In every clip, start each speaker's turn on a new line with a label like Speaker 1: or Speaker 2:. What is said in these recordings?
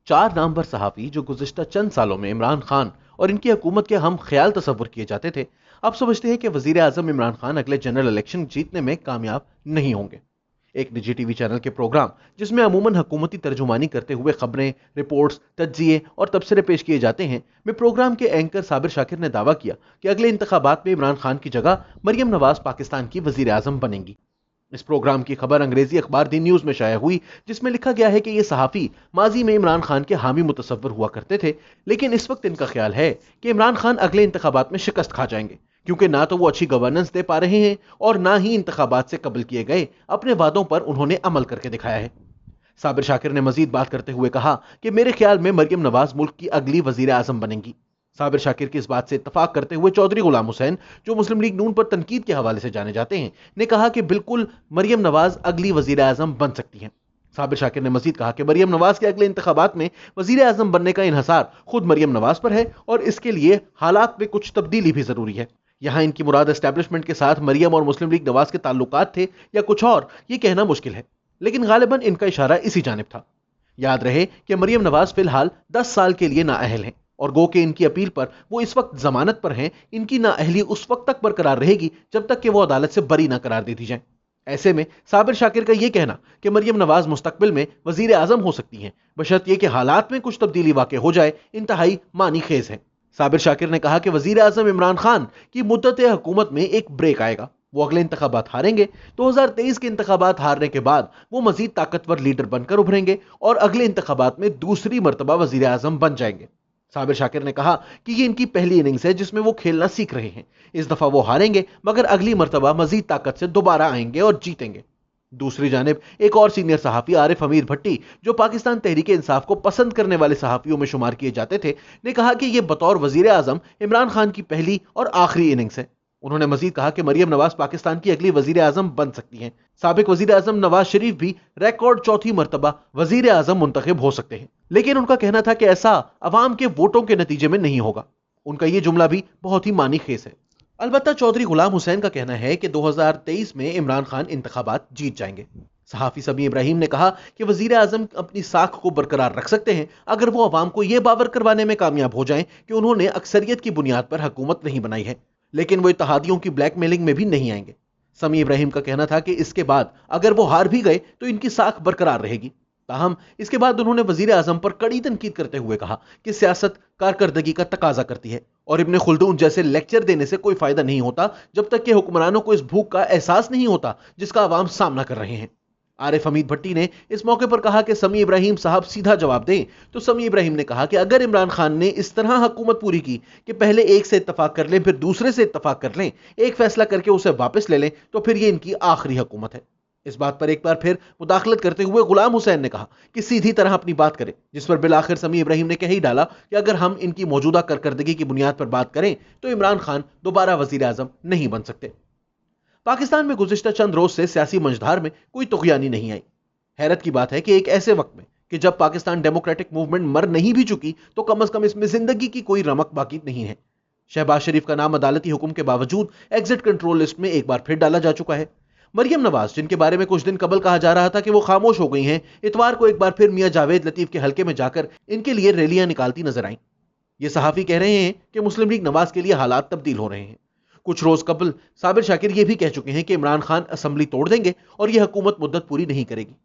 Speaker 1: 4 नामवर सहाफी जो गुज़िश्ता चंद सालों में इमरान खान और इनकी हुकूमत के हम ख्याल तस्वुर किए जाते थे, अब समझते हैं कि वजीर आजम इमरान खान अगले जनरल इलेक्शन जीतने में कामयाब नहीं होंगे। एक निजी टीवी चैनल के प्रोग्राम जिसमें अमूमन हुकूमती तर्जुमानी करते हुए खबरें, रिपोर्ट्स, तज्जिए और तबसरे पेश किए जाते हैं, में प्रोग्राम के एंकर साबिर शाकिर ने दावा किया कि अगले इंतखाबात में इमरान खान की जगह मरियम नवाज पाकिस्तान की वजीर आजम बनेंगी। इस प्रोग्राम की खबर अंग्रेजी अखबार दी न्यूज में शाया हुई, जिसमें लिखा गया है कि ये सहाफी माजी में इमरान खान के हामी मुतसव्विर हुआ करते थे, लेकिन इस वक्त इनका ख्याल है कि इमरान खान अगले इंतखाबात में शिकस्त खा जाएंगे, क्योंकि ना तो वो अच्छी गवर्नेंस दे पा रहे हैं और ना ही इंतखाबात से कबल किए गए अपने वादों पर उन्होंने अमल करके दिखाया है। साबिर शाकिर ने मजीद बात करते हुए कहा कि मेरे ख्याल में मरियम नवाज मुल्क की अगली वजीर आजम बनेंगी। साबिर शाकिर की इस बात से इत्तफाक करते हुए चौधरी गुलाम हुसैन, जो मुस्लिम लीग नून पर तनकीद के हवाले से जाने जाते हैं, ने कहा कि बिल्कुल मरियम नवाज अगली वजीर आजम बन सकती हैं। साबिर शाकिर ने मजीद कहा कि मरियम नवाज के अगले इंतखाबात में वजीर आजम बनने का इन्हसार खुद मरियम नवाज पर है और इसके लिए हालात में कुछ तब्दीली भी जरूरी है। यहां इनकी मुराद एस्टेब्लिशमेंट के साथ मरियम और मुस्लिम लीग नवाज के ताल्लुकात थे या कुछ और, ये कहना मुश्किल है, लेकिन गालिबन इनका इशारा इसी जानिब था। याद रहे कि मरियम नवाज फिलहाल 10 साल के लिए नाअहल हैं और गो के इनकी अपील पर वो इस वक्त जमानत पर हैं। इनकी नाअहली उस वक्त तक बरकरार रहेगी जब तक कि वो अदालत से बरी ना करार दे दी जाए। ऐसे में साबिर शाकिर का यह कहना कि मरियम नवाज मुस्तकबिल में वजीर आजम हो सकती हैं, बशर्त यह कि हालात में कुछ तब्दीली वाक़ हो जाए, इंतहाई मानी खेज है। साबिर शाकिर ने कहा कि वजीर आजम इमरान खान की मुद्दत हुकूमत में एक ब्रेक आएगा। वो अगले इंतखाबात हारेंगे, 2023 के इंतखाबात हारने के बाद वो मजीद ताकतवर लीडर बनकर उभरेंगे और अगले इंतखाबात में दूसरी मरतबा वजीर आजम बन जाएंगे। साबिर शाकिर ने कहा कि ये इनकी पहली इनिंग्स है जिसमें वो खेलना सीख रहे हैं। इस दफा वो हारेंगे, मगर अगली मरतबा मजीद ताकत से दोबारा आएंगे और जीतेंगे। दूसरी जानिब एक और सीनियर सहाफी आरिफ हमीद भट्टी, जो पाकिस्तान तहरीक इंसाफ को पसंद करने वाले सहाफियों में शुमार किए जाते थे, ने कहा कि यह बतौर वजीर आजम इमरान खान की पहली और आखिरी इनिंग्स है। उन्होंने मजीद कहा कि मरियम नवाज पाकिस्तान की अगली वजीर आजम बन सकती हैं। साबिक वजीर आजम नवाज शरीफ भी रिकॉर्ड चौथी मरतबा वजीर आजम मुंतखब हो सकते हैं, लेकिन उनका कहना था कि ऐसा अवाम के वोटों के नतीजे में नहीं होगा। उनका यह जुमला भी बहुत ही मानी खेस है। अलबत्ता चौधरी गुलाम हुसैन का कहना है कि 2023 में इमरान खान इंतखाबात जीत जाएंगे। सहाफी समी इब्राहिम ने कहा कि वजीर आजम अपनी साख को बरकरार रख सकते हैं अगर वो अवाम को यह बावर करवाने में कामयाब हो जाएं कि उन्होंने अक्सरियत की बुनियाद पर हुकूमत नहीं बनाई है, लेकिन वो इत्तेहादियों की ब्लैकमेलिंग में भी नहीं आएंगे। समी इब्राहिम का कहना था कि इसके बाद अगर वो हार भी गए तो इनकी साख बरकरार रहेगी। ताहम इसके बाद उन्होंने वजीर आजम पर कड़ी तनकीद करते हुए कहा कि सियासत कारकर्दगी का तकाजा करती है और इब्न खुल्दून जैसे लेक्चर देने से कोई फायदा नहीं होता जब तक कि हुक्मरानों को इस भूख का एहसास नहीं होता जिसका अवाम सामना कर रहे हैं। आरिफ हमीद भट्टी ने इस मौके पर कहा कि समी इब्राहिम साहब सीधा जवाब दें, तो समी इब्राहिम ने कहा कि अगर इमरान खान ने इस तरह हुकूमत पूरी की कि पहले एक से इत्तफाक कर लें, फिर दूसरे से इत्तफाक कर लें, एक फैसला करके उसे वापस ले लें, तो फिर ये इनकी आखिरी हुकूमत है। इस बात पर एक बार फिर मुदाखलत करते हुए गुलाम हुसैन ने कहा कि सीधी तरह अपनी बात करें, जिस पर बिलाखिर समी इब्राहिम ने कह ही डाला कि अगर हम इनकी मौजूदा कारकर्दगी की बुनियाद पर बात करें तो इमरान खान दोबारा वजीर आजम नहीं बन सकते। पाकिस्तान में गुज़िश्ता चंद रोज से सियासी मंझधार में कोई तुग़यानी नहीं आई। हैरत की बात है कि एक ऐसे वक्त में कि जब पाकिस्तान डेमोक्रेटिक मूवमेंट मर नहीं भी चुकी, तो कम अज कम इसमें जिंदगी की कोई रमक बाकी नहीं है। शहबाज शरीफ का नाम अदालती हुक्म के बावजूद एग्जिट कंट्रोल लिस्ट में एक बार फिर डाला जा चुका है। मरियम नवाज, जिनके बारे में कुछ दिन कबल कहा जा रहा था कि वो खामोश हो गई हैं, इतवार को एक बार फिर मियां जावेद लतीफ के हलके में जाकर इनके लिए रैलियां निकालती नजर आईं। ये सहाफी कह रहे हैं कि मुस्लिम लीग नवाज के लिए हालात तब्दील हो रहे हैं। कुछ रोज कबल साबिर शाकिर ये भी कह चुके हैं कि इमरान खान असेंबली तोड़ देंगे और यह हुकूमत मुद्दत पूरी नहीं करेगी।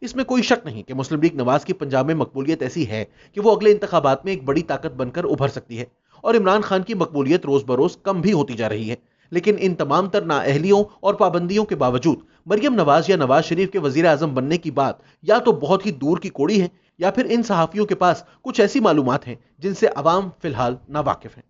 Speaker 1: इसमें कोई शक नहीं कि मुस्लिम लीग नवाज की पंजाब में मकबूलियत ऐसी है कि वो अगले इंतखाबात में एक बड़ी ताकत बनकर उभर सकती है और इमरान खान की मकबूलियत रोज बरोज कम भी होती जा रही है। लेकिन इन तमाम तर नाअहलियों और पाबंदियों के बावजूद मरियम नवाज या नवाज शरीफ के वजीर आजम बनने की बात या तो बहुत ही दूर की कोड़ी है या फिर इन सहाफियों के पास कुछ ऐसी मालूमात हैं जिनसे अवाम फिलहाल नावाकिफ है।